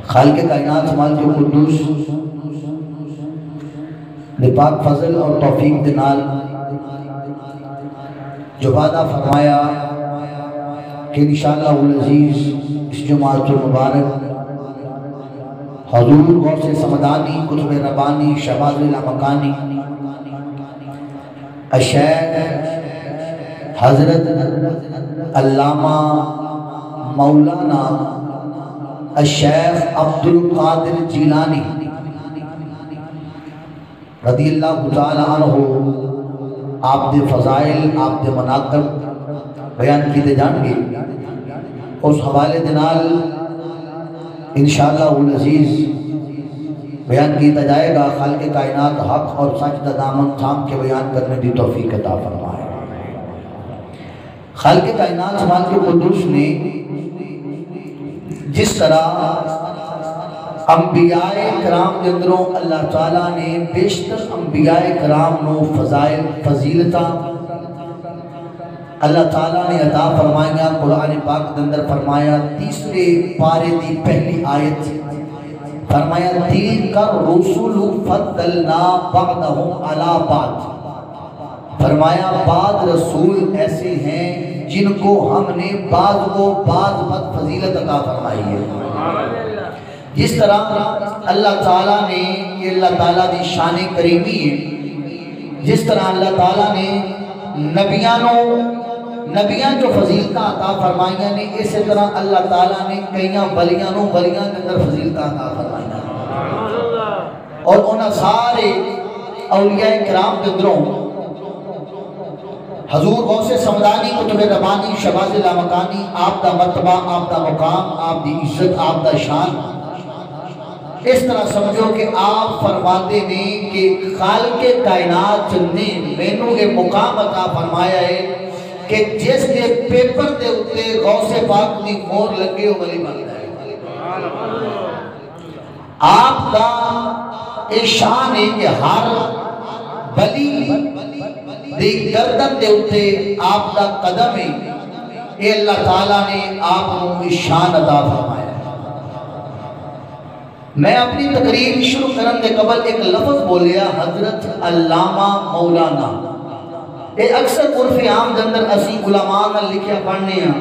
خالق کائنات مالک قدوس نے پاک فضل اور توفیق دے نال جو وعدہ فرمایا کہ انشاءاللہ العزیز اس جمعۃ المبارک حضور غوث سمدانی قطب ربانی شہباز لامکانی الشیخ حضرت علامہ مولانا الشیخ عبد القادر جیلانی رضی اللہ تعالی عنہ آپ دے فضائل آپ دے مناقب بیان کیتے جان گے اس حوالے دنال انشاءاللہ العزیز بیان کیتا جائے گا۔ خالق کائنات حق اور سچ دا دامن تھام کے بیان کرنے دی توفیق عطا فرمائے۔ خالق کائنات مالک قدوس نے جس طرح انبیاء کرام کے اندروں اللہ تعالیٰ نے بیشتر انبیاء کرام نو فضائل فضیلتاں اللہ تعالیٰ نے عطا فرمایا۔ قرآن پاک کے اندر فرمایا تیسرے پارے دی پہلی آیت فرمایا تِلْكَ الرُّسُلُ فَضَّلْنَا بَعْضَهُمْ عَلَى بَعْضٍ، فرمایا بعض رسول ایسے ہیں جن کو ہم نے بعض کو بعض بد فضیلت عطا فرمائی ہے۔ جس طرح اللہ تعالیٰ نے یہ اللہ تعالیٰ دی شان کریمی ہے، جس طرح اللہ تعالیٰ نے نبیاں جو فضیلتاں عطا فرمائیاں نے، اسی طرح اللہ تعالیٰ نے کئیاں ولیاں کے اندر فضیلتاں عطا فرمائیاں اور انہاں سارے اولیاء کرام کے اندروں حضور غوث سمدانی قطب ربانی شہباز لامکانی آپ دا مرتبہ آپ دا مقام آپ دی عزت آپ دا شان اس طرح سمجھو کہ آپ فرماتے نے کہ خالق کائنات نے مینوں کے مقام عطا فرمایا ہے کہ جس کے پیپر دے اتے غوث پاک دی مور لگے ہو ولی بنتا ہے۔ آپ دا شان ہے کہ ہر ولی دی گردن دے اتے آپ دا قدم ہے، اے اللہ تعالیٰ نے آپ کو شان عطا فرمایا۔ میں اپنی تقریر شروع کرن دے قبل ایک لفظ بولیا حضرت علامہ مولانا، اے اکثر عرف عام دے اندر اسی علماء نال لکھیا پڑھنے ہیں،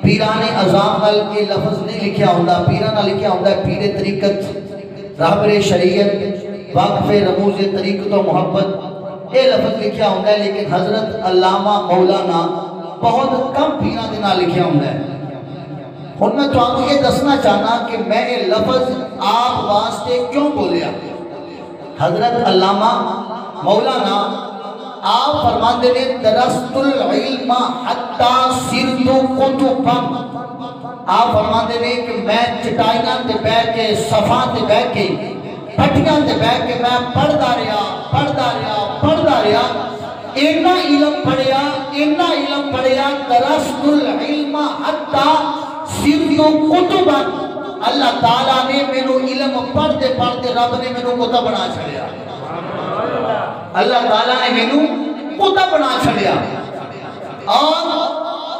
پیران اعظام نال یہ لفظ نہیں لکھیا ہوندا، پیران نال لکھیا ہوندا ہے پیر طریقت راہبر شریعت واقف رموز طریقت و محبت، یہ لفظ لکھیا ہوندا ہے، لیکن حضرت علامہ مولانا بہت کم پیران دے نال لکھیا ہوندا ہے۔ ہن میں تو آپ کو یہ دسنا چاہنا کہ میں یہ لفظ آپ واسطے کیوں بولیا۔ حضرت علامہ مولانا آپ فرماتے ہیں درست العلم حتی صرت کتبا، آپ فرماتے ہیں کہ میں چٹائیاں تے بیٹھ کے صفحاں تے بیٹھ کے پٹھیاں تے بیٹھ کے میں پڑھدا رہا اینا علم پڑھیا درست العلم حتی صرت کتبا، اللہ تعالیٰ نے میرے علم پڑھتے رب نے میرے کتب بنا چھڑیا، اللہ تعالیٰ نے میرے کتب بنا چھڑیا۔ اور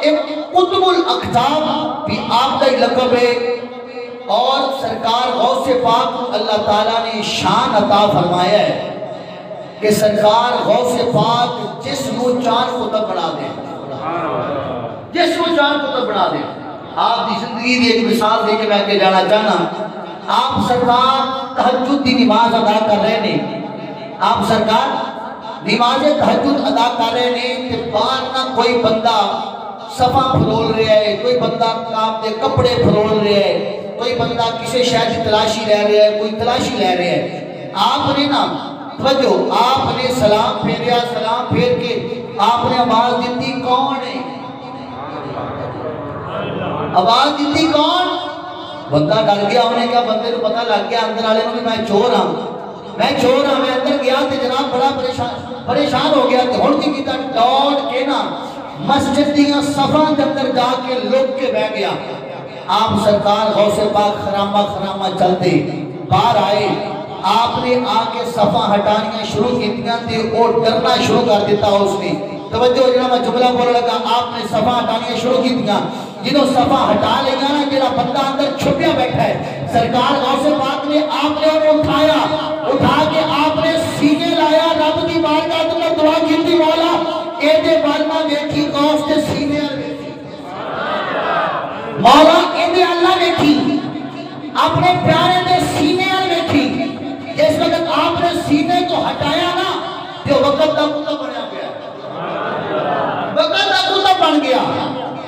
ایک قطب الاقطاب بھی آپ کا لقب ہے، اور سرکار غوث پاک اللہ تعالیٰ نے شان عطا فرمایا ہے کہ سرکار غوث پاک جسم و چار کتب بنا دیں، آپ دی زندگی دی ایک مثال دے کے میں کے جانا چاہنا۔ آپ سرکار تہجد دی نماز ادا کر رہے ہیں، آپ سرکار نماز تہجد ادا کر رہے ہیں کہ باہر نہ کوئی بندہ صفا پھرول رہا ہے، کوئی بندہ آپ دے کپڑے پھرول رہا ہے، کوئی بندہ کسی شہر کی تلاشی لے رہا ہے، کوئی تلاشی لے رہا ہے۔ آپ نے نا توجہ آپ نے سلام پھیریا، سلام پھیر کے آپ نے آواز دیتی کون ہے؟ آواز دیتی کون؟ بندہ ڈر گیا، انہیں کہا بندے کو پتہ لگ گیا اندر والے میں چور ہوں، میں اندر گیا تو جناب بڑا پریشان ہو گیا، تو ہن کی کیتا دوڑ کے نا مسجد دیاں صفاں کے اندر جا کے لوگ کے بیٹھ گیا۔ آپ سرکار غوث پاک خرامہ چلتے باہر آئے، آپ نے آ کے صفاں ہٹانیاں شروع کیتیاں تے اور ڈرنا شروع کر دیتا اس نے توجہ جڑا میں جملہ بول لگا آپ نے صفا ہٹانی شروع کی دیا جنہوں صفا ہٹا لیا نا جڑا بندہ اندر چھپیا بیٹھا ہے سرکار غوث پاک نے آپ نے انہوں اٹھایا اٹھا کے آپ نے سینے لایا رب دی بارگاہ میں دعا کی تھی مولا اے دے بالما ویکھی غوث دے سینے مولا اے دے اللہ ویکھی اپنے پیارے دے سینے ویکھی جس وقت آپ نے سینے کو ہٹایا نا تو وقت دا کتا بنیا گیا وقت دا کتا بن گیا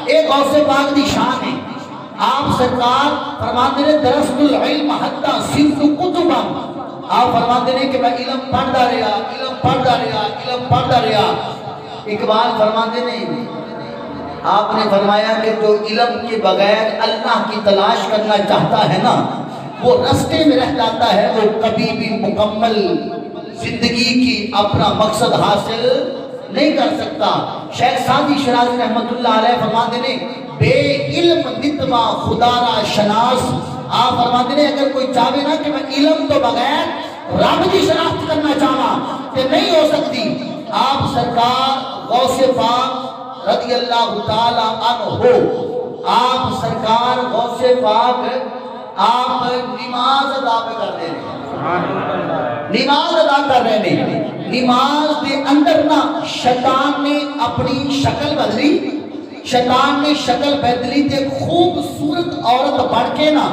ایک غوث پاک دی شان ہے آپ سرکار فرماتے ہیں درست العلم حتی صرف کتبا آپ فرماتے ہیں کہ میں علم پڑھتا رہا علم پڑھتا رہا علم پڑھتا رہا اقبال فرماتے ہیں آپ نے فرمایا کہ جو علم کے بغیر اللہ کی تلاش کرنا چاہتا ہے نا وہ رستے میں رہ جاتا ہے وہ کبھی بھی مکمل زندگی کی اپنا مقصد حاصل نہیں کر سکتا شیخ سعدی شرازی رحمت اللہ علیہ فرماتے ہیں بے علم نتما خدا را شناس آپ فرماتے ہیں اگر کوئی چاہے نا کہ میں علم تو بغیر رب کی شناخت کرنا چاہا کہ نہیں ہو سکتی آپ سرکار غوث پاک رضی اللہ تعالی عنہ ہو آپ سرکار غوث پاک آپ نماز ادا کر رہے ہیں نماز ادا کر رہے ہیں نماز دے اندر نا شیطان نے اپنی شکل بدلی شیطان نے شکل بدلی تے خوبصورت عورت بڑھ کے نا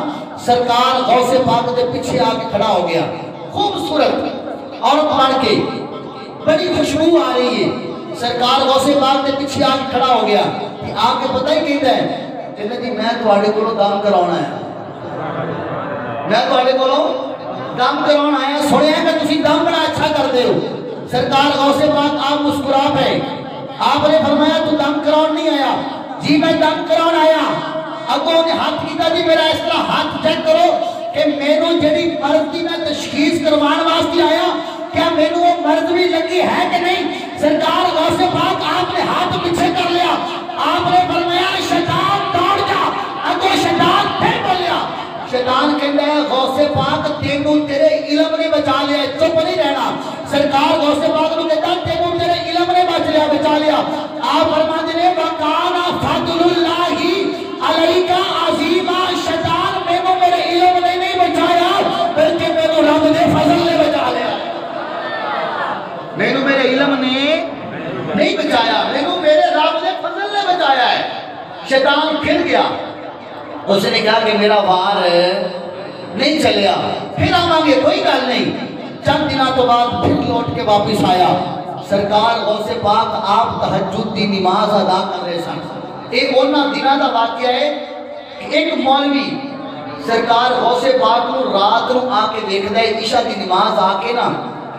سرکار غوث پاک دے پیچھے آگے کھڑا ہو گیا خوبصورت عورت بڑھ کے بڑی خوشبو آ رہی ہے سرکار غوث پاک دے پیچھے آگے کھڑا ہو گیا آگے پتہ ہی کہتا ہے کہ جی میں تو آڑے کو دام کراؤنا ہے میں تو آڑے کو دام کراؤنا آیا سوڑے ہیں کہ تسی دام بڑا اچھا کر دے ہو سرکار غوث پاک آپ مسکرا پہ آپ نے فرمایا تو دم کراؤن نہیں آیا جی میں دم کراؤن آیا اگوں نے ہاتھ کیتا جی میرا اس طرح ہاتھ چیک کرو کہ میں نے جڑی مرض کی میں تشخیص کروان واسطے آیا کیا میں نے وہ مرض بھی لگی ہے کہ نہیں سرکار غوث پاک آپ نے ہاتھ پیچھے کر لیا آپ نے فرمایا شیطان دوڑ جا اگوں شیطان پھر بولیا شیطان کہتا ہے غوث پاک تینوں تیرے علم نے بچا لیا چپ نہیں رہنا سرکار غوث پاک نے کہتا تینوں تیرے علم نے بچا لیا آپ فرماتے ہیں وَقَانَ فَضْلُ اللَّهِ عَلَيْكَ عَظِيمًا شیطان میں نے میرے علم نے نہیں بچایا بلکہ میں نے رب نے فضل نے بچا لیا میں نے میرے علم نے نہیں بچایا میں نے میرے رب نے فضل نے بچایا ہے شیطان پھر گیا اس نے کہا کہ میرا وار نہیں چلیا پھر آمانگے کوئی گل نہیں چند دنوں تو بعد پھر لوٹ کے واپس آیا سرکار غوث پاک آپ تہجد دی نماز ادا کر رہے سن ایک اونا دنوں دا واقعہ ہے کہ ایک مولوی سرکار غوث پاک کو رات نو آ کے دیکھتا ہے عشاء دی نماز آ کے نا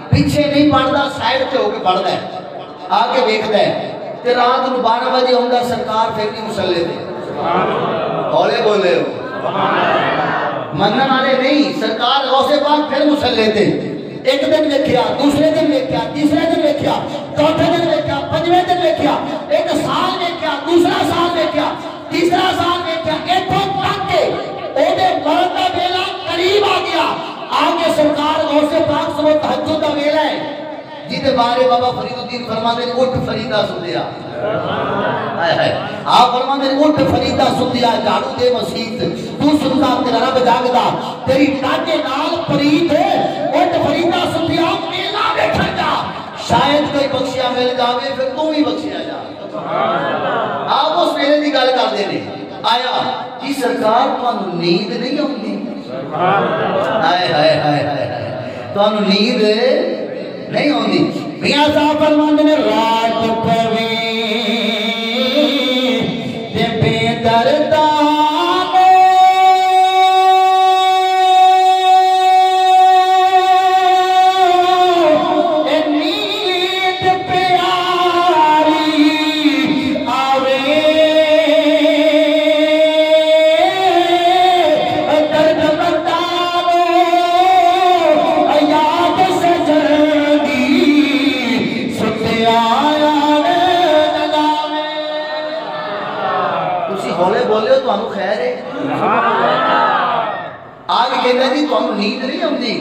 پیچھے نہیں پڑھتا سائیڈ سے ہو کے پڑھتا ہے آ کے دیکھتا ہے کہ رات نو 12 بجے ہوندہ سرکار پھر نہیں مسلے تھے اولے بولے ہو منن والے نہیں سرکار غوث پاک پھر مسلے تھے ایک دن دیکھیا دوسرے دن دیکھیا تیسرے دن دیکھیا چوتھے دن دیکھیا پنجویں دن دیکھیا ایک سال دیکھیا دوسرا سال دیکھیا تیسرا سال دیکھیا ایتھوں تک کے اودے مرد دا ویلا قریب آ گیا آگے سرکار غوث پاک سو تہجد دا ویلا ہے جیتے بارے بابا فرید الدین فرماتے ہیں اٹھ فریدہ سدیا آپ فرماتے ہیں اٹھ فریدہ سدیا جھاڑو دے مسیح تو سنتا تیرا رب جاگدا تیری ٹاٹے نال فرید ہے اٹھ فریدہ سدیا میلا بیٹھا جا شاید کوئی بخشیا مل جاوے پھر تو بھی بخشیا جا آپ اس میلے دی گل کر دینے آیا جی سرکار تو انہوں نیند نہیں ہوندی آئے ہائے ہائے ہائے تو انہوں نیند نہیں ہوندی میاں صاحب فرماتے ہیں رات پوے دے بے دردانو اے نیند پیاری آوے درد بتانو یاد سجن ہولے بولے ہو تو ہم خیر ہے آگے کہتا ہے جی تو ہم نیند نہیں ہوندی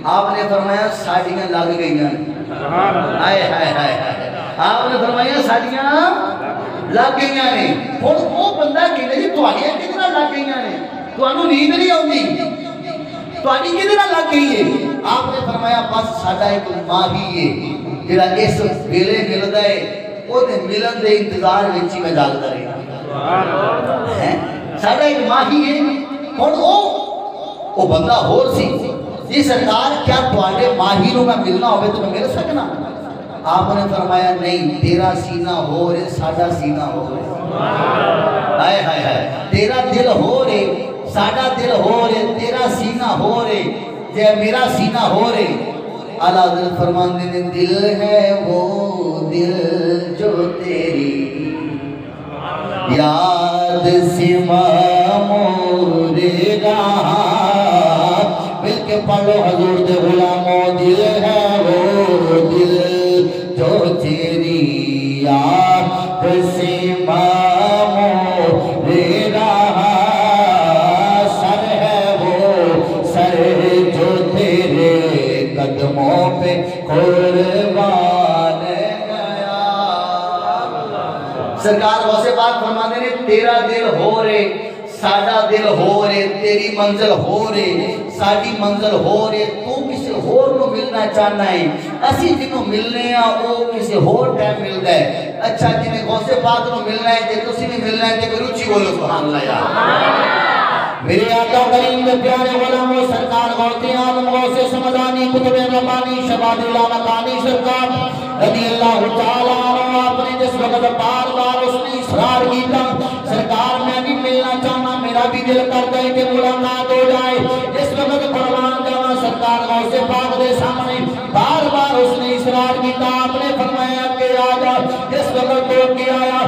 آپ نے فرمایا ساڑیاں لگ گئی ہیں آئے ہائے ہائے ہائے آپ نے فرمایا ساڑیاں لگ گئی نے. ہن او بندہ کہندا جی تہاڈیاں کدے لگ گئی نے؟ تانوں نیند نہیں آوندی؟ تہاڈی کدے لگ گئی ہے؟ آپ نے فرمایا بس ساڈا ایک ماہی ہے جڑا اس ویلے ملدا ہے او دے ملن دے انتظار وچ ہی میں جاگدا رہیا. سبحان اللہ. ساڈا ایک ماہی ہے. ہن او بندہ ہور سی جی سرکار کیا تہاڈے ماہی نو میں ملنا ہوے تو میں مل سکنا؟ آپ نے فرمایا نہیں، تیرا سینہ ہو رے ساڈا سینہ ہو رے. ہائے ہائے ہائے. تیرا دل ہو رے ساڈا دل ہو رے، تیرا سینہ ہو رے جے میرا سینہ ہو رے. اعلیٰ حضرت فرماندے نے دل ہے وہ دل جو تیری یاد سما مورے رہا. مل کے پڑھو حضور دے غلاموں. دل ہے وہ دل جو تیری یاد سما مورے رہا. سر ہے وہ سر جو تیرے قدموں پہ قربان گیا. سرکار غوث پاک فرماتے ہیں تیرا دل ہو رے ساڈا دل ہو رے، تیری منزل ہو رے ساڈی منزل ہو رے. تو کسی ہور نو ملنا چاہنا ہے، اسی جنوں ملنے ہاں او کسی ہور ٹائم ملدا ہے. اچھا جنہیں غوث پاک نو ملنا ہے تے تسی بھی ملنا ہے تے کوئی روچی بولو سبحان اللہ یار. میرے آقا کریم دے پیارے غلاموں سرکار غوث عالم غوث سمدانی قطب ربانی شباب اللہ مکانی سرکار رضی اللہ تعالیٰ عنہ. آپ نے جس وقت بار بار اس نے اصرار کیتا سرکار میں بھی ملنا چاہنا، میرا بھی دل کرتا ہے کہ ملاقات ہو جائے. جس وقت قربان جانا سرکار غوث پاک دے سامنے بار بار اس نے اصرار کیتا. آپ نے فرمایا کہ آجا. جس وقت تو کے آیا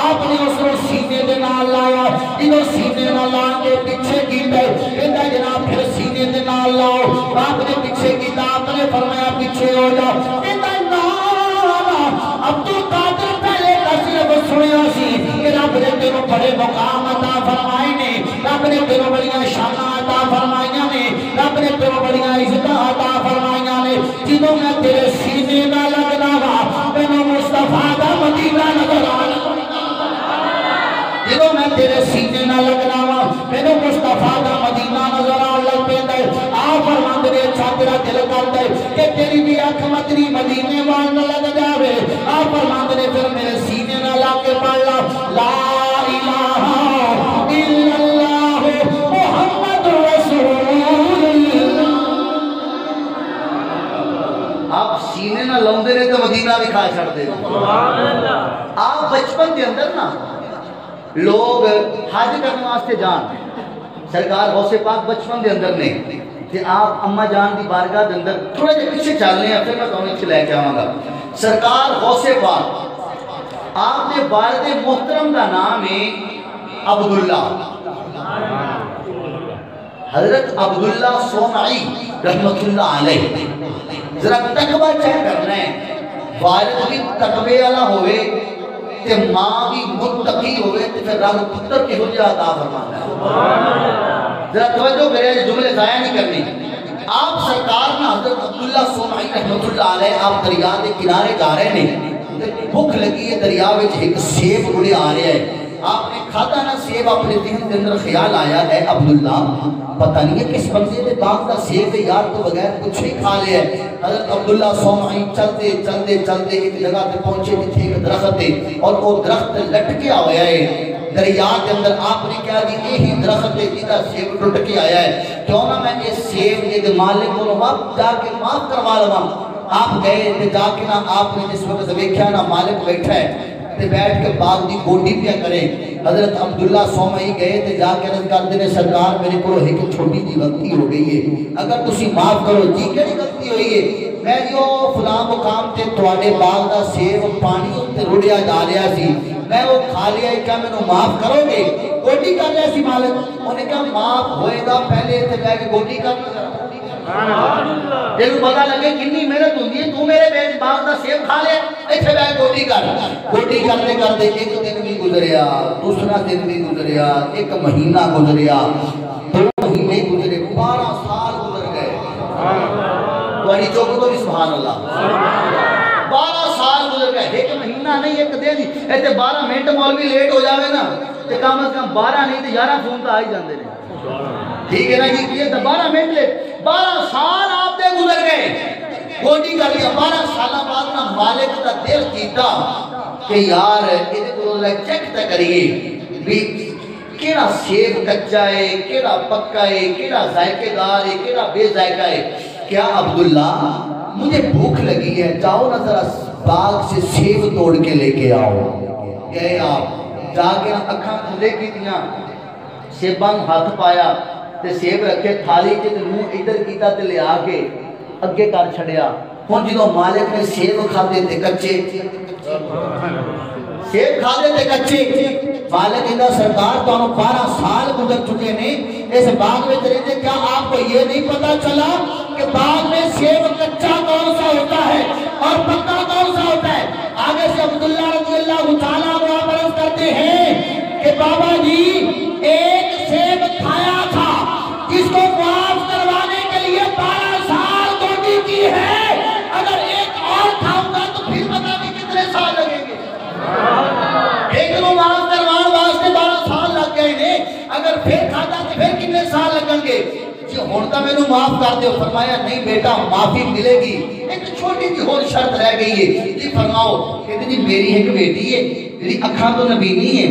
آپ نے اس کو سینے دے نال لایا. انہوں سینے نال لان کے پیچھے کیتا کہتا جناب پھر سینے دے نال لاؤ. آپ نے پیچھے کیتا. آپ نے فرمایا پیچھے ہو جا. کہتا عبد القادر پہلے کا صرف سنیا سی کہ رب نے تینوں بڑے مقام عطا فرمائے نے، رب نے تینوں بڑیاں شاناں عطا فرمائیاں نے، رب نے تینوں بڑیاں عزتاں عطا فرمائیاں نے. جدوں میں تیرے سینے نہ لگنا وا مینوں مصطفیٰ دا مدینہ نظر آنا. جدوں میں تیرے سینے نہ لگنا وا مینوں مصطفیٰ دا مدینہ نظر آن لگ پیندا ہے. آپ فرماندے نے اچھا تیرا دل کردا ہے کہ تیری بھی اکھ مدنی مدینے وال نہ لگ جاوے. آپ فرماندے نے پھر میرے سینے نہ لا کے پڑھ لا لا الہ الا اللہ محمد رسول اللہ. آپ سینے نہ لاؤندے نے تو مدینہ بھی کھا چھڑ دے. سبحان اللہ. آپ بچپن کے اندر نا لوگ حج کرنے واسطے جان سرکار غوث پاک بچپن دے اندر نے کہ آپ اماں جان دی بارگاہ دے اندر تھوڑے جے پیچھے چلنے ہیں پھر میں تمہیں پیچھے لے کے آواں گا. سرکار غوث پاک آپ نے والد محترم کا نام ہے عبداللہ. حضرت عبداللہ صومعی رحمت اللہ علیہ. ذرا تقوی چیک کرنا ہے والد بھی تقوی والا ہوئے تے ماں بھی متقی ہوئے تے پھر رب پتر کی حجہ عطا فرماتا ہے. ذرا توجہ کرے جملے ضائع نہیں کرنی. آپ سرکار نے حضرت عبداللہ صومعی رحمت اللہ علیہ آپ دریا دے کنارے جا رہے ہیں. بھوک لگی ہے دریا وچ ایک سیب رڑے آ رہا ہے. آپ نے کھاتا نہ سیب اپنے ذہن کے اندر خیال آیا ہے عبداللہ پتہ نہیں ہے کس بندے دے باغ کا سیب ہے یار تو بغیر کچھ ہی کھا لیا ہے. حضرت عبداللہ صومعی چلتے چلتے چلتے ایک جگہ پہ پہنچے جتھے ایک درخت ہے اور وہ درخت لٹکیا ہوا ہے دریا کے اندر. آپ نے کہا کہ یہی درخت ہے جہاں سیب ٹوٹ کے آیا ہے کیوں نہ میں اس سیب کے مالک کو واپس جا کے معاف کروا لواں. آپ گئے تے جا کے نہ آپ نے جس وقت دیکھا نہ مالک بیٹھا ہے تے بیٹھ کے باغ دی گوڈی پیا کرے. حضرت عبداللہ صومعی گئے تے جا کے عرض کردے نے سرکار میرے کو ایک چھوٹی جی غلطی ہو گئی ہے اگر تسی معاف کرو. جی کیڑی غلطی ہوئی ہے؟ میں جو فلاں مقام تے تواڈے باغ دا سیب پانی تے رڑیا جا رہا سی میں وہ کھا لیا ہے کیا مینوں معاف کرو گے؟ گوڈی کر لیا سی مالک. انہوں نے کہا معاف ہوئے گا پہلے تے بیٹھ کے گوڈی کر لیا. تینوں پتہ لگے کنی محنت ہوندی ہے تو میرے بیٹھ باغ دا سیب کھا لے ایتھے بیٹھ گوڈی کر. گوڈی کرتے کرتے ایک دن بھی گزریا دوسرا دن بھی گزریا ایک مہینہ گزریا 2 مہینے گزرے 12 سال گزر گئے. تواڈی چوک تو بھی سبحان اللہ 12 سال گزر گئے. ایک اتنا نہیں ایک دے دی ایتے 12 منٹ مولوی لیٹ ہو جاوے نا تے کم از کم 12 نہیں تے 11 فون تا آ ہی جاندے نے ٹھیک ہے نا جی یہ 12 منٹ لیٹ 12 سال آپ دے گزر گئے گوڈی کر لیا 12 سالہ بعد نا مالک دا دل کیتا کہ یار ایدے کو چیک تے کریے بھی کیڑا سیب کچا ہے کیڑا پکا ہے کیڑا ذائقے دار ہے کیڑا بے ذائقہ ہے کیا عبداللہ مجھے بھوک لگی ہے جاؤ نا ذرا باغ سے سیب توڑ کے لے کے آؤ گئے آپ جا کے اکھاں کھلے کی دیاں سیباں ہاتھ پایا تے سیب رکھے تھالی کے منہ ادھر کیتا تے لے آ کے اگے کر چھڑیا ہن جدوں مالک نے سیب کھادے تے کچے سیب کھادے تے کچے مالک کہندا سرکار تانوں 12 سال گزر چکے نے اس باغ میں رہتے کیا آپ کو یہ نہیں پتا چلا کہ باغ میں سیب کچا کون سا ہوتا ہے اور پکا کون سا ہوتا ہے آگے سے عبداللہ رضی اللہ تعالیٰ عنہ عرض کرتے ہیں کہ بابا جی ایک سیب کھایا تھا جس کو معاف کروانے کے لیے 12 سال گوڈی کی ہے اگر ایک اور کھاؤں گا تو پھر پتہ نہیں کتنے سال لگیں گے ایک کو معاف کروان واسطے 12 سال لگ گئے نے اگر پھر کھاتا تو پھر کتنے سال لگیں گے جی ہونتا میں نے معاف کر دے فرمایا نہیں بیٹا معافی ملے گی ایک چھوٹی سی اور شرط رہ گئی ہے جی فرماؤ کہتے جی میری ایک بیٹی ہے میری اکھاں تو نبینی ہے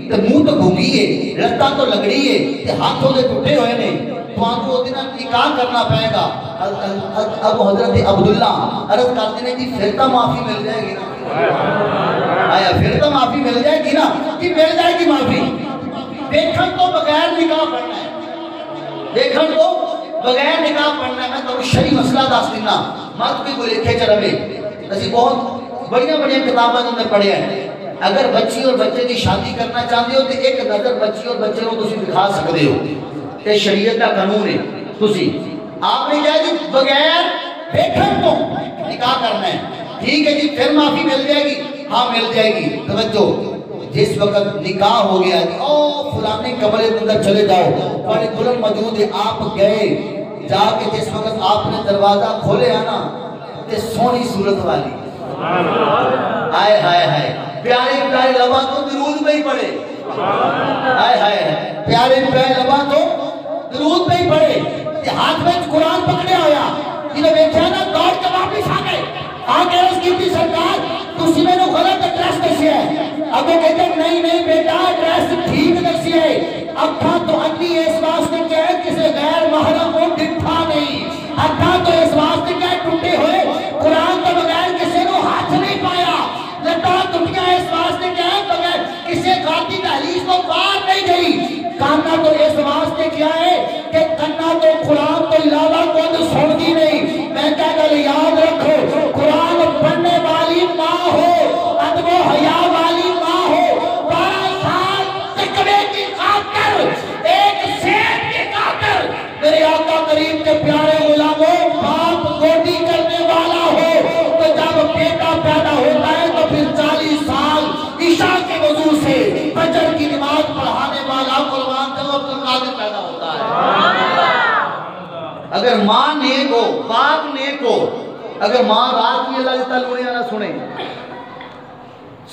تے منہ تو گھونگی ہے رتاں تو لگڑی ہے تے ہاتھوں دے ٹوٹے ہوئے نے تو آپ کو دن نکاح کرنا پائے گا اب حضرت عبداللہ عرض کرتے ہیں جی پھر تو معافی مل جائے گی نا آیا پھر تو معافی مل جائے گی نا جی مل جائے گی معافی دیکھن تو بغیر نکاح پڑھنا ہے دیکھن تو بغیر نکاح پڑھنا ہے میں تو شریع مسئلہ داس دینا مات بھی کوئی لکھے چلوے اسی بہت بڑیاں بڑیاں کتابیں اندر پڑھے ہیں اگر بچی اور بچے کی شادی کرنا چاہتے ہو تو ایک نظر بچی اور بچے کو تسی دکھا سکتے ہو یہ شریعت کا قانون ہے تسی آپ نے کہا جی بغیر دیکھن تو نکاح کرنا ہے ٹھیک ہے جی پھر معافی مل جائے گی ہاں مل جائے گی توجہ جس وقت نکاح ہو گیا جی او فلانے قبرے کے اندر چلے جاؤ بڑے بلند موجود ہے آپ گئے جا کے جس وقت آپ نے دروازہ کھولے آنا تے سونی صورت والی آئے ہائے ہائے پیارے پیارے لباں تو درود میں ہی پڑے آئے ہائے ہائے پیارے پیارے لباں تو درود میں ہی پڑے ہاتھ میں قرآن پکڑے ہویا جنہیں بیٹھا نا دوڑ کے واپس آ گئے آگے اس کی بھی سرکار تسی میں نے غلط ایڈریس دسی ہے اب وہ کہتے ہیں نہیں بیٹا ایڈریس ٹھیک دسی ہے اب تھا تو اپنی اس واسطے کیا ہے کسی غیر محرم کو ڈٹھا نہیں اب تھا تو اس واسطے کیا ہے ٹوٹے ہوئے قرآن تو بغیر کسی کو ہاتھ نہیں پایا لٹا ٹوٹیاں اس واسطے کیا ہے بغیر کسی غاتی تحلیز کو بات نہیں گئی کانا تو اس واسطے کیا ہے کہ کنا تو قرآن تو علاوہ کو سن دی نہیں میں کہہ گل یاد رکھو قرآن پڑھنے والی ماں ہو ادب و حیا والی ماں ہو 12 سال تقوی کی خاطر ایک سیب کی خاطر میرے آقا کریم کے پیارے غلاموں باپ گوڈی کرنے والا ہو تو جب بیٹا پیدا ہوتا ہے تو پھر 40 سال عشاء کے وضو سے فجر کی نماز پڑھانے والا قربان جب عبد القادر پیدا ہوتا ہے اگر ماں نیک ہو باپ نیک ہو اگر ماں رات میں اللہ تعالیٰ لوڑے نہ سنے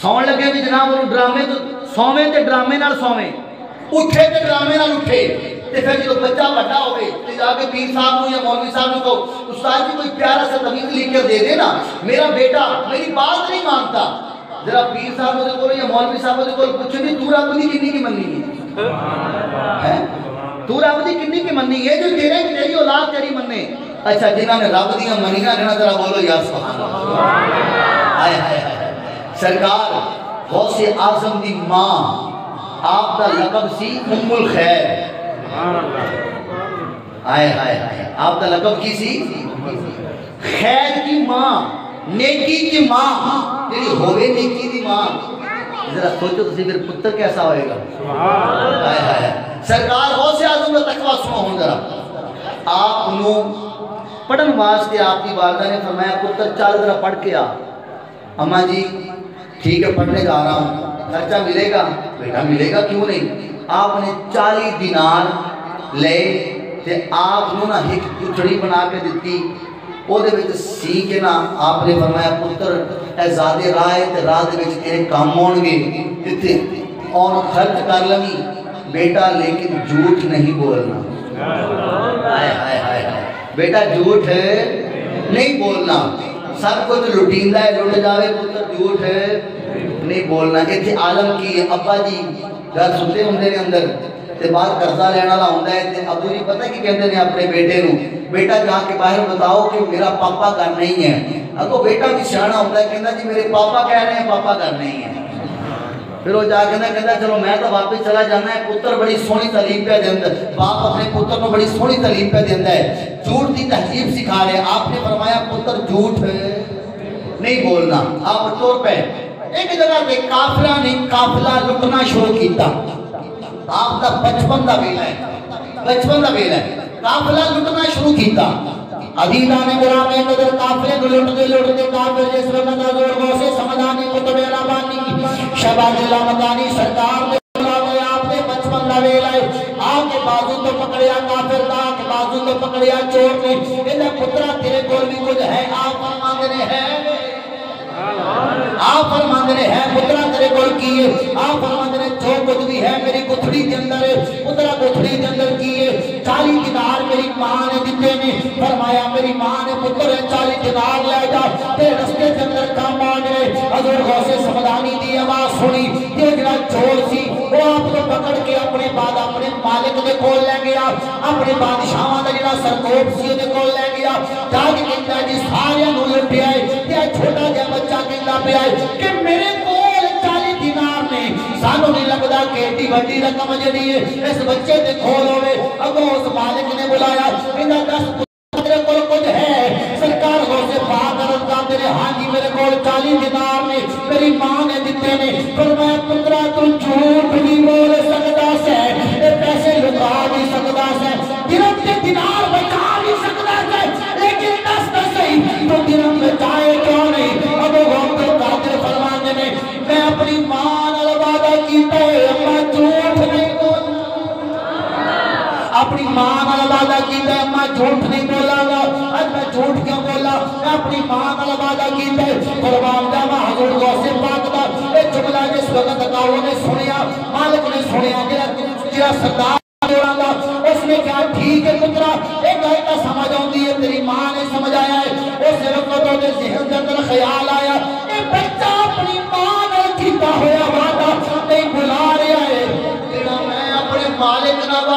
سون لگے بھی جناب وہ ڈرامے تو سویں تے ڈرامے نال سویں اٹھے تے ڈرامے نال اٹھے تے پھر جو بچہ بڑا ہوئے تے جا کے پیر صاحب کو یا مولوی صاحب کو استاد جی کوئی پیارا سا تمیز لکھ کر دے دے نا میرا بیٹا میری بات نہیں مانتا ذرا پیر صاحب کو یا مولوی صاحب کو پوچھو بھی تو رب دی کتنی کی مننی ہے تو رب دی کتنی کی مننی ہے جو تیری اولاد تیری مننے اچھا جنہاں نے رب دیاں منیاں جنہاں ذرا بولو یا سبحان اللہ آئے ہائے سرکار غوث اعظم دی ماں آپ دا لقب سی ام الخیر آئے ہائے آپ دا لقب کی سی خیر کی ماں نیکی کی ماں تیری ہوئے نیکی دی ماں ذرا سوچو تسی پھر پتر کیسا ہوئے گا آئے ہائے سرکار غوث اعظم دا تقوی سنو ہوں ذرا آپ انہوں پڑھن واسطے آپ کی والدہ نے فرمایا پتر چال ذرا پڑھ کے آ اماں جی ٹھیک ہے پڑھنے کا آ رہا ہوں خرچہ ملے گا بیٹا ملے گا کیوں نہیں آپ نے 40 دینار لے تے آپ نو نا ایک اچھڑی بنا کے دیتی وہ دے وچ سی کے نا آپ نے فرمایا پتر اے زادے راہ تے راہ دے وچ تیرے کام ہون گے تے اور خرچ کر لوی بیٹا لیکن جھوٹ نہیں بولنا. ہائے ہائے ہائے ہائے بیٹا جھوٹ نہیں بولنا. سب کچھ لٹیندا ہے لٹ جاوے پتر جھوٹ نہیں بولنا. ایتھے عالم کی ابا جی گھر ستے ہوندے نے اندر تے بعد قرضہ لینا والا ہوندا ہے تے ابو جی پتہ کی کہندے نے اپنے بیٹے نو بیٹا جا کے باہر بتاؤ کہ میرا پاپا گھر نہیں ہے. اگو بیٹا بھی سیاںا ہوندا ہے کہندا جی میرے پاپا کہہ رہے ہیں پاپا گھر نہیں ہے. پھر وہ جا کے کہندا چلو میں تو واپس چلا جانا ہے. پتر بڑی سونی تعلیم پہ دیندا باپ اپنے پتر کو بڑی سونی تعلیم پہ دیندا ہے جھوٹ دی تہذیب سکھا رہے. آپ نے فرمایا پتر جھوٹ نہیں بولنا. آپ ٹور پہ ایک جگہ تے کافرہ نے قافلہ لٹنا شروع کیتا. آپ دا بچپن دا ویلا ہے قافلہ لٹنا شروع کیتا. عزیزان گرامی نظر کافرے کو لٹتے کافر جس وقت نظر غوث سمدانی قطب ربانی شہباز اللہ مدانی سرکار نے بلاوے. آپ نے بچپن دا ویلا ہے آپ کے بازو تو پکڑیا کافر دا کے بازو تو پکڑیا چور نے. انہیں پترہ تیرے کول بھی کچھ ہے آپ فرماندے ہیں آپ فرماندے ہیں پترہ تیرے کول کیے آپ فرماندے جو کچھ بھی ہے میری گتھڑی کے اندر پترہ گتھڑی کے اندر کیے 40 دینار میری ماں نے دیتے نے. فرمایا میری ماں نے پتر 40 دینار لے جا تے رستے کے اندر کام آنے. حضور غوث سمدانی دی آواز سنی یہ جڑا چور سی وہ آپ کو پکڑ کے اپنے بعد اپنے مالک دے کول لے گیا اپنے بادشاہاں دا جڑا سرکوب سی دے کول لے گیا. جا کے کہتا جی سارے نو لٹیا ہے تے چھوٹا جا بچہ کہتا پیا ہے کہ میرے کول 40 دینار نے سانو نہیں لگدا کہ ایڈی بڑی رقم جڑی ہے اس بچے دے کول ہوے. اگوں اس مالک نے بلایا انہاں 10 میرے کول کچھ ہے. سرکار غوث پاک عرض کرتے ہیں ہاں جی میرے کول 40 دینار نے میری ماں نے دیتے نے. فرمایا پترا تو جھوٹ نہیں بول سکدا سے اے پیسے لکا نہیں سکدا سے درہم تے دینار بچا نہیں سکدا سے لیکن دس صحیح تو درہم بچائے کیوں نہیں. اب غوث قادر فرماندے نے میں اپنی ماں نال وعدہ کیتا ہے اما جھوٹ نہیں بولنا. اپنی ماں نال وعدہ کیتا ہے اما جھوٹ نہیں بولاں گا. اج میں جھوٹ کیوں بولا میں اپنی ماں نال وعدہ کیتا ہے قربان جاواں حضور غوث پاک دا اے جملہ جس وقت کاؤ نے سنیا مالک نے سنیا جڑا سردار بولاں گا اس نے کہا ٹھیک ہے پترا ایک گل تا سمجھ آندی ہے تیری ماں نے سمجھ آیا ہے. اس وقت دے ذہن دے اندر خیال آیا اے بچہ اپنی ماں نال کیتا ہویا وعدہ نہیں بھلا رہا ہے جڑا میں اپنے مالک نال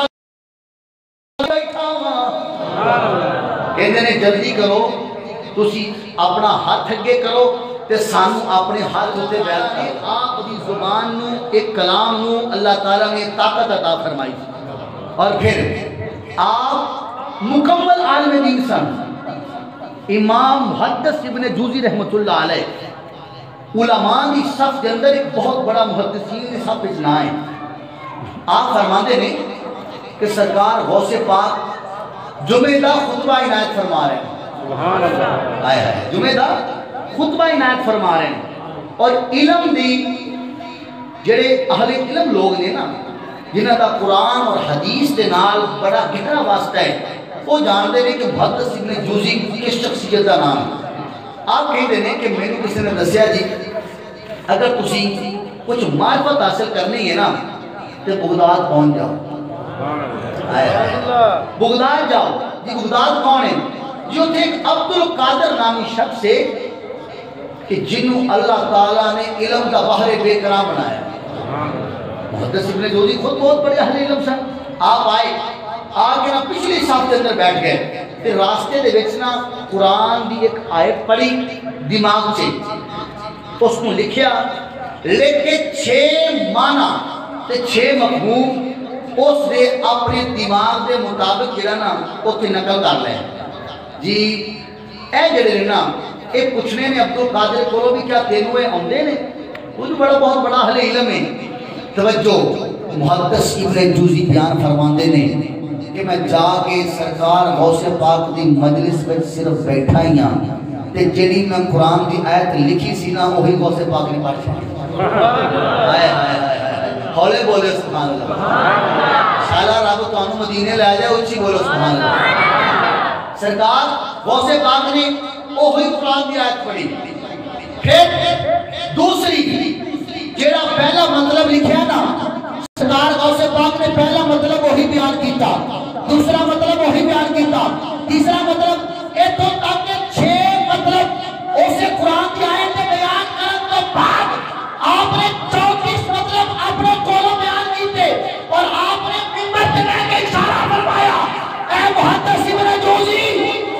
بیٹھا ہاں. کہندے نے جلدی کرو تسی اپنا ہاتھ اگے کرو تے سانو اپنے ہاتھ تے بیٹھ کے آپ دی زبان نو ایک کلام نو اللہ تعالیٰ نے طاقت عطا فرمائی. اور پھر آپ مکمل عالم دین سن. امام محدث ابن جوزی رحمت اللہ علیہ علماء دی صف کے اندر ایک بہت بڑا محدثین دی صف اجنا ہے. آپ فرماندے نے کہ سرکار غوث پاک جمعہ دا خطبہ عنایت فرما رہے ہیں. جمعہ دا خطبہ عنایت فرما رہے ہیں اور علم دی جڑے اہل علم لوگ نے نا جنہ دا قرآن اور حدیث دے نال بڑا گہرا واسطہ ہے وہ جانتے ہیں کہ محدث ابن جوزی کس شخصیت کا نام ہے. آپ کہتے ہیں کہ میں نے کسی نے دسیا جی اگر تسی کچھ معرفت حاصل کرنی ہے نا تو بغداد پہنچ جاؤ. بغداد جاؤ. جی بغداد کون ہے جو تھے ایک عبدالقادر نامی شخص ہے کہ جنہوں اللہ تعالیٰ نے علم کا بحر بے کرام بنایا. محدث ابن جوزی خود بہت بڑے اہل علم سن. آپ آئے آگے نا پچھلی صاحب کے اندر بیٹھ گئے تے راستے دے وچنا قرآن دی ایک آیت پڑھی دماغ سے اس کو لکھیا لکھ کے 6 معنی تے 6 مفہوم اس نے اپنے دماغ دے مطابق جڑا نا اوتھے نقل کر لے. جی اے جڑے نا اے پوچھنے نے عبدالقادر کولو بھی کیا تینوں اے اوندے نے وہ جو بڑا بہت بڑا اہل علم ہے. توجہ محدث ابن جوزی بیان فرماندے نے کہ میں جا کے سرکار غوث پاک دی مجلس میں صرف بیٹھا ہی ہاں تے جڑی میں قرآن دی آیت لکھی سی نا وہی غوث پاک نے پڑھ چھڑی. ہائے ہائے ہائے ہولے بولے سبحان اللہ. شالا رب تانوں مدینے لے جائے اچھی بولو سبحان اللہ. سرکار غوث پاک نے وہی قرآن کی آیت پڑھی. پھر دوسری جیڑا پہلا مطلب لکھیا نا سرکار غوث پاک نے پہلا مطلب وہی بیان کیتا, دوسرا مطلب وہی بیان کیتا, تیسرا مطلب اے تو تک 6 مطلب اسے قرآن کی آیت بیان کرن تو بعد آپ نے 34 مطلب اپنے کولوں بیان کیتے اور آپ نے منبر پہ رہ کے اشارہ فرمایا اے محدث ابن جوزی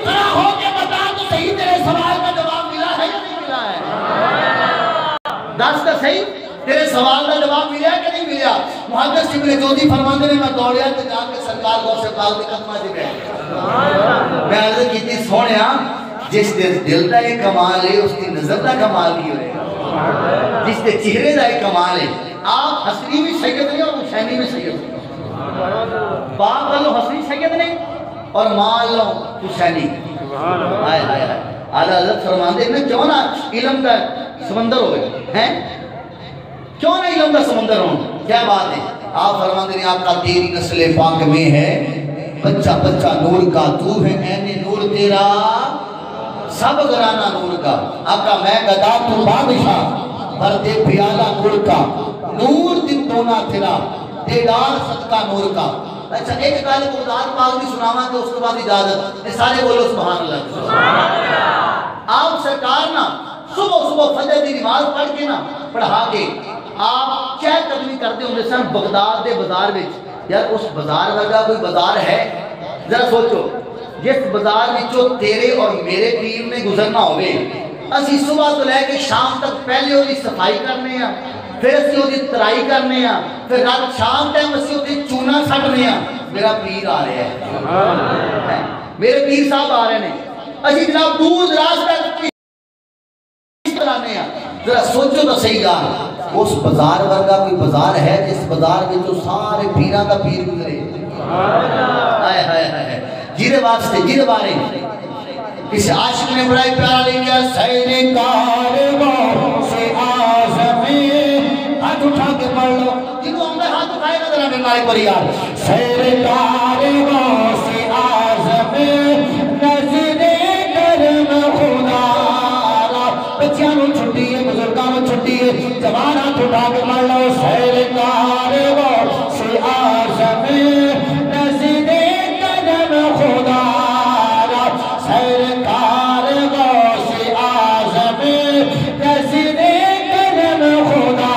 کھڑا ہو کے بتا تو صحیح تیرے سوال کا جواب ملا ہے یا نہیں ملا ہے؟ دس کا صحیح تیرے سوال کا جواب ملا ہے کہ نہیں ملا؟ محدث ابن جوزی فرماندے نے میں دوڑیا تے جا کے سرکار غوث پاک دے قدماں وچ بیٹھ میں عرض کیتی سونیا جس دے دل دا یہ کمال ہے اس کی نظر دا کمال کی ہوئے گا, جس دے چہرے دا یہ کمال ہے. آپ حسنی بھی سید نہیں اور حسینی بھی سید نہیں, باپ والو حسنی سید نہیں اور ماں والو حسینی. آئے آئے آئے اعلیٰ حضرت فرماندے میں کیوں نہ علم دا سمندر ہوئے ہیں, کیوں نہ علم دا سمندر ہوں, کیا بات ہے. آپ فرماندے ہیں آپ کا تیری نسل پاک میں ہے بچہ بچہ نور کا, تو ہے این نور تیرا سب گرانا نور کا. آقا میں گدا تو بادشاہ بردے پیالہ نور کا, نور دن دونا تیرا دیدار صدقہ نور کا. اچھا ایک کال قرآن پاک بھی سناواں کہ اس کے بعد اجازت, سارے بولو سبحان اللہ. آپ سرکار نا صبح صبح فجر دی نماز پڑھ کے نا پڑھا کے آپ چہل قدمی کرتے ہوں سن بغداد دے بازار وچ. یار اس بازار ورگا کوئی بازار ہے؟ ذرا سوچو جس بازار وچوں تیرے اور میرے پیر نے گزرنا ہوئے, اسی صبح تو لے کے شام تک پہلے ہوئی صفائی کرنے ہیں, پھر اسی ہوئی ترائی کرنے ہیں, پھر رات شام ٹائم اسی ہوئی چونا سٹنے ہیں. میرا پیر آ رہے ہیں, میرے پیر صاحب آ رہے ہیں, اسی جناب دور دراز تک کرانے ہیں. ذرا سوچو تو صحیح گا اس بازار ورگا کوئی بازار ہے جس بازار میں جو سارے پیران کا پیر گزرے؟ آئے ہائے ہائے جیرے واسطے جیرے بارے کسی عاشق نے بڑا پیارا لے گیا سیر کارواں سے آزمی. ہاتھ اٹھا کے پڑھ لو جنہوں ہم نے ہاتھ اٹھائے گا ذرا بیماری پر یار. سیر کارواں سے آزمی نظر کرم خدا را. بچیانوں چھٹی ہے, بزرگانوں چھٹی ہے, جوان ہاتھ اٹھا کے پڑھ لو سیر کارواں سے آزمی نظر کرم خدا را. سیر کارواں سے آزمی نظر کرم خدا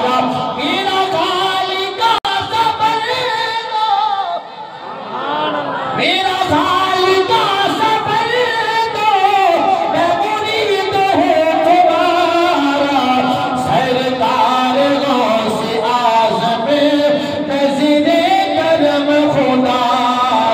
را. میرا خالق صبر دو, میرا خالق صبر دو, میں مرید ہوں تمہارا. سیر کارواں سے آزمی نظر کرم خدا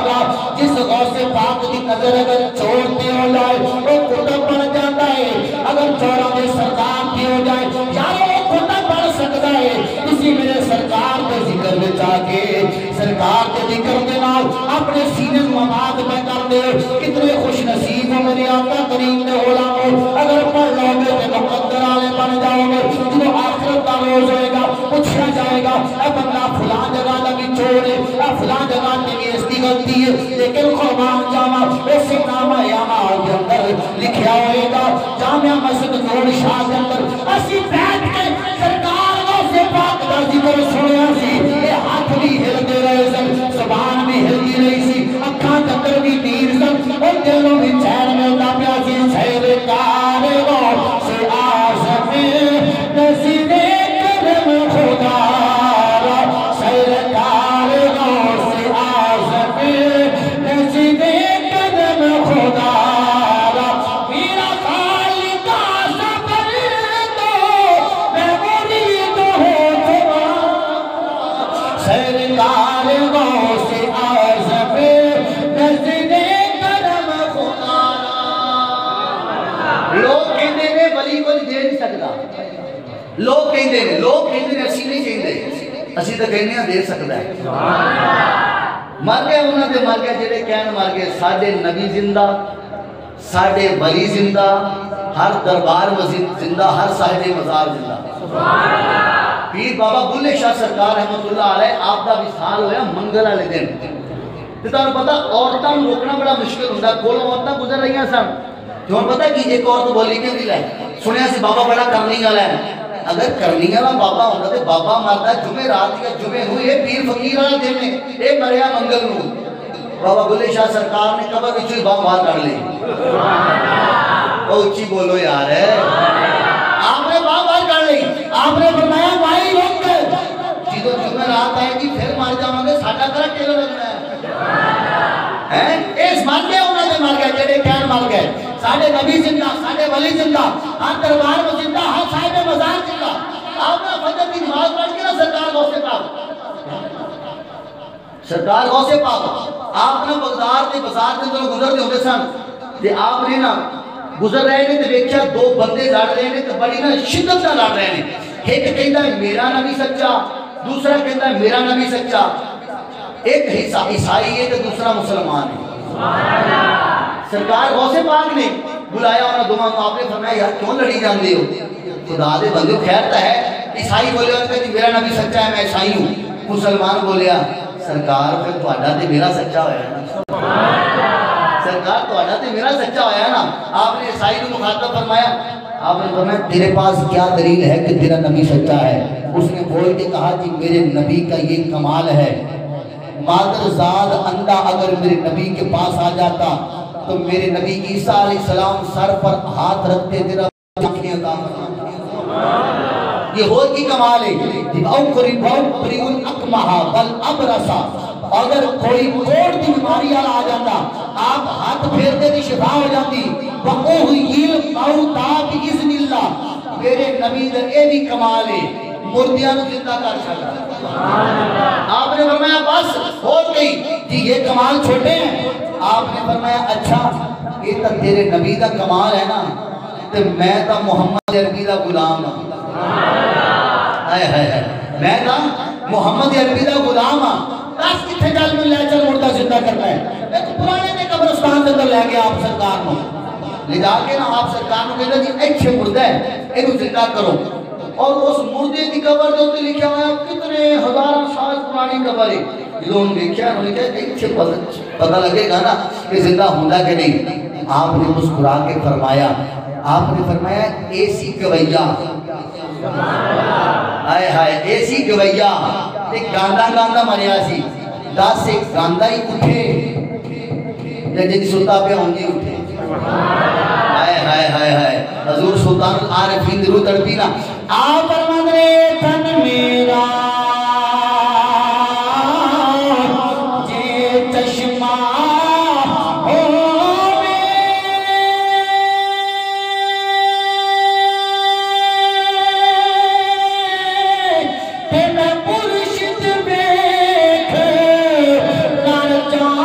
را. جس غوث پاک کی نظر اگر چھوڑتے ہو جائے وہ قطب بن جاتا ہے, اگر چھوڑا دے سرکار کی ہو جائے یار وہ قطب بن سکتا ہے. اسی میرے سرکار کے ذکر میں جا کے سرکار کے ذکر کے نام اپنے سینے مماد میں کر دے. کتنے خوش نصیب ہو میرے آقا کریم نے غلاموں, اگر پڑھ لو گے تو مقدر والے بن جاؤ گے. جو آخرت کا روز ہوئے گا پوچھا جائے گا اے بندہ فلاں جگہ لگی چھوڑے, اے فلاں جگہ لگی اس کی غلطی ہے, لیکن قربان جاما اسی نام اعمال کے اندر لکھیا ہوئے گا جامعہ مسجد نور شاہ کے اندر اسی بیٹھ کے سرکار غوث پاک دا ذکر سنیا سی. یہ ہاتھ بھی ہلتے رہے سن, زبان بھی ہلتی رہی سی, اکھاں تکر بھی نیر سن, اور دلوں بھی چین میں ہوتا پیا سی. سیر کارواں سے آزمی نظر کرم خدا را. سیر کارواں سے آزمی نظر کرم خدا را. میرا خالق صبر دو, میں مرید ہوں تمہارا. سیر کارواں سے آزمی نظر کرم خدا را. لوگ کہتے ہیں ولی کو دے نہیں سکتا, لوگ کہتے ہیں اسی نہیں کہتے, اسی تو کہنے ہیں دے سکتا ہے. مر گئے انہوں نے مر گئے جڑے کہنے مر گئے. ساڑھے نبی زندہ, ساڑھے ولی زندہ, ہر دربار زندہ, ہر صاحب مزار زندہ. پیر بابا بلے شاہ سرکار رحمت اللہ علیہ آپ دا وصال ہویا منگل والے دن. تمہیں پتا عورتوں کو روکنا بڑا مشکل ہوتا، کول عورتیں گزر رہی سن، تمہیں پتا کہ ایک عورت بولی کہ دل ہے سنیا سی بابا بڑا کرنی والا ہے، اگر کرنی والا بابا ہوتا تو بابا مرتا جمعے رات یا جمعے ہوئی یہ پیر فقیر والا دن ہے، یہ مریا منگل نو بابا بلے شاہ سرکار نے قبر وچوں باہ باہر کر لی، اچھی بولو یار ہے، آپ نے باہ باہر کر لی، آپ نے فرمایا بھائی روک جدو جمعہ رات آئے گی پھر مار جاؤں گے ساڈا کرا ٹیلر لگنا ہے، اس مر گئے انہوں نے مر گئے جڑے کہن مر گئے، ساڈے نبی زندہ، ساڈے ولی زندہ، ہر دربار میں زندہ، ہر صاحب مزار زندہ، آپ نے فجر کی نماز پڑھ کے نا سرکار غوث پاک، سرکار غوث پاک، آپ نے بغداد کے بازار کے اندر گزر دے ہوتے سن، تے آپ نے نا گزر رہے نے تے دیکھا دو بندے لڑ رہے نے تے بڑی نا شدت نہ لڑ رہے نے، ایک کہتا ہے میرا نبی سچا، دوسرا کہتا ہے میرا نبی سچا، ایک عیسائی ہے تے دوسرا مسلمان ہے، سرکار غوث پاک نے بلایا انہوں دونوں کو، آپ نے فرمایا یار کیوں لڑی جاندے ہو، خدا دے بندے خیر تا ہے، عیسائی بولے انہوں نے میرا نبی سچا ہے میں عیسائی ہوں، مسلمان بولیا سرکار پھر تہاڈا تے میرا سچا ہویا ہے نا، سرکار تہاڈا تے میرا سچا ہویا ہے نا، آپ نے عیسائی کو مخاطب فرمایا، آپ نے فرمایا تیرے پاس کیا دلیل ہے کہ تیرا نبی سچا ہے، اس نے بول کے کہا کہ میرے نبی کا یہ کمال ہے، مادر زاد اندھا اگر میرے نبی کے پاس آ جاتا تو میرے نبی عیسیٰ علیہ السلام سر پر ہاتھ رکھتے تیرا آنکھیں عطا فرماتے، یہ ہو کی کمال ہے، اوکری الاکمہا بل ابرسا، اگر کوئی کوڑ کی بیماری آ جاتا آپ ہاتھ پھیرتے تھی شفا ہو جاتی، وَأُحْيِل مَوْتَى بِإِذْنِ اللَّهِ، میرے نبی دا اے بھی کمال ہے، مردیاں نو زندہ کر سکتا، آپ نے فرمایا بس ہو گئی جی یہ کمال چھوٹے ہیں، آپ نے فرمایا اچھا یہ تا تیرے نبی دا کمال ہے نا تو میں تا محمد عربی دا غلام ہوں، میں تا محمد عربی دا غلام ہوں، دس کتھے جل میں لے چل مردہ زندہ کرنا ہے، ایک پرانے نے قبرستان سے اندر لے گیا آپ سرکار کو، لے جا کے نا آپ سرکار کو کہتا جی ایک چھے مردہ ہے ایک زندہ کرو، اور اس مردے کی قبر جو تے لکھا ہوا ہے کتنے ہزارہ سال پرانی قبر ہے، جو انہوں نے دیکھا انہوں نے کہا ایک چھے پتہ لگے گا نا کہ زندہ ہوندہ کہ نہیں، آپ نے مسکرا کے فرمایا، آپ نے فرمایا ایسی گویا، آئے ہائے ایسی گویا، ایک گاندہ مریا سی، 10 ایک گاندہ ہی اٹھے جن سلطہ پہ ہوں گی اٹھے، ہائے ہائے ہائے ہائے حضور سلطان العارفین درو تڑپینا، آپ فرمانے تن میرا جے چشمہ ہووے تے میں مرشد بیکھ لڑ جاؤں،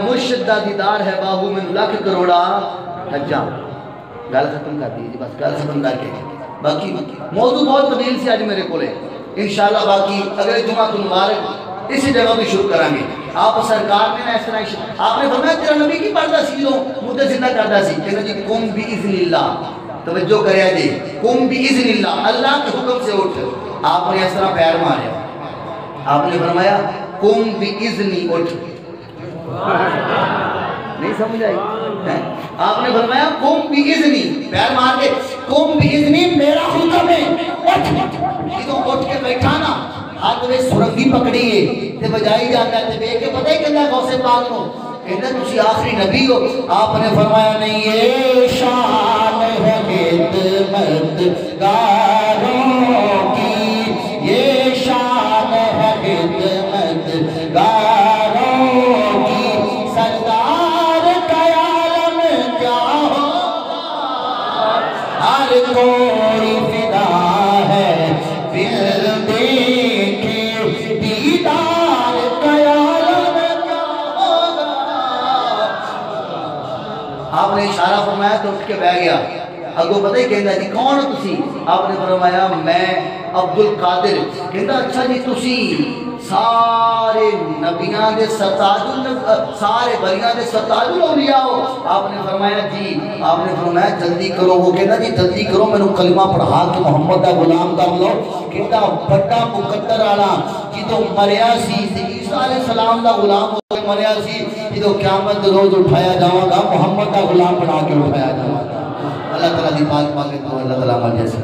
مرشد دا دیدار ہے باہو میں لاکھ کروڑا حجاں، گل ختم کر دیجیے بس گل ختم کر کے، باقی موضوع بہت طویل سی آج میرے کولے، انشاءاللہ باقی اگلے جمعہ مبارک اسی جگہ بھی شروع کریں گے، آپ سرکار نے نا اس طرح آپ نے فرمایا تیرا نبی کی پڑھتا سی جو مدد زندہ کرتا سی، کہنا جی قم بِإِذْنِ اللَّهِ، توجہ کریا جی قم بِإِذْنِ اللَّهِ، اللہ کے حکم سے اٹھ، آپ نے اس طرح پیر ماریا، آپ نے فرمایا قم بِإِذْنِ اٹھ، نہیں سمجھ آئی، آپ نے فرمایا قم بِإِذْنِ، پیر مار کے قم بِإِذْنِ میرا حکم ہے اٹھ، یہ اٹھ کے بیٹھانا، ہاتھ میں سرنگی پکڑی ہے تے بجائی جاتا ہے تے بے کے پتہ ہی کہنا غوث پاک کو کہنا تسی آخری نبی ہو، آپ نے فرمایا نہیں یہ شان ہے خدمت گار فرمایا تو اٹھ کے بیٹھ گیا. اگو پتہ ہی کہندا جی کون ہو تسی؟ آپ نے فرمایا میں عبد القادر. کہندا اچھا جی تسی سارے نبیاں دے سرتاج سارے بلیاں دے سرتاج الاولیاء ہو؟ آپ نے فرمایا جی. آپ نے فرمایا جلدی کرو. وہ کہندا جی جلدی کرو مینوں کلمہ پڑھا کے محمد دا غلام کر لو. کہندا بڑا مقدر والا جدوں مریا سی عیسیٰ علیہ السلام دا غلام ہو کے مریا سی جدوں قیامت روز اٹھایا جاواں گا محمد دا غلام بنا کے اٹھایا جاواں گا. اللہ تعالیٰ دی پاک پاک تو اللہ تعالیٰ ہمارے جیسے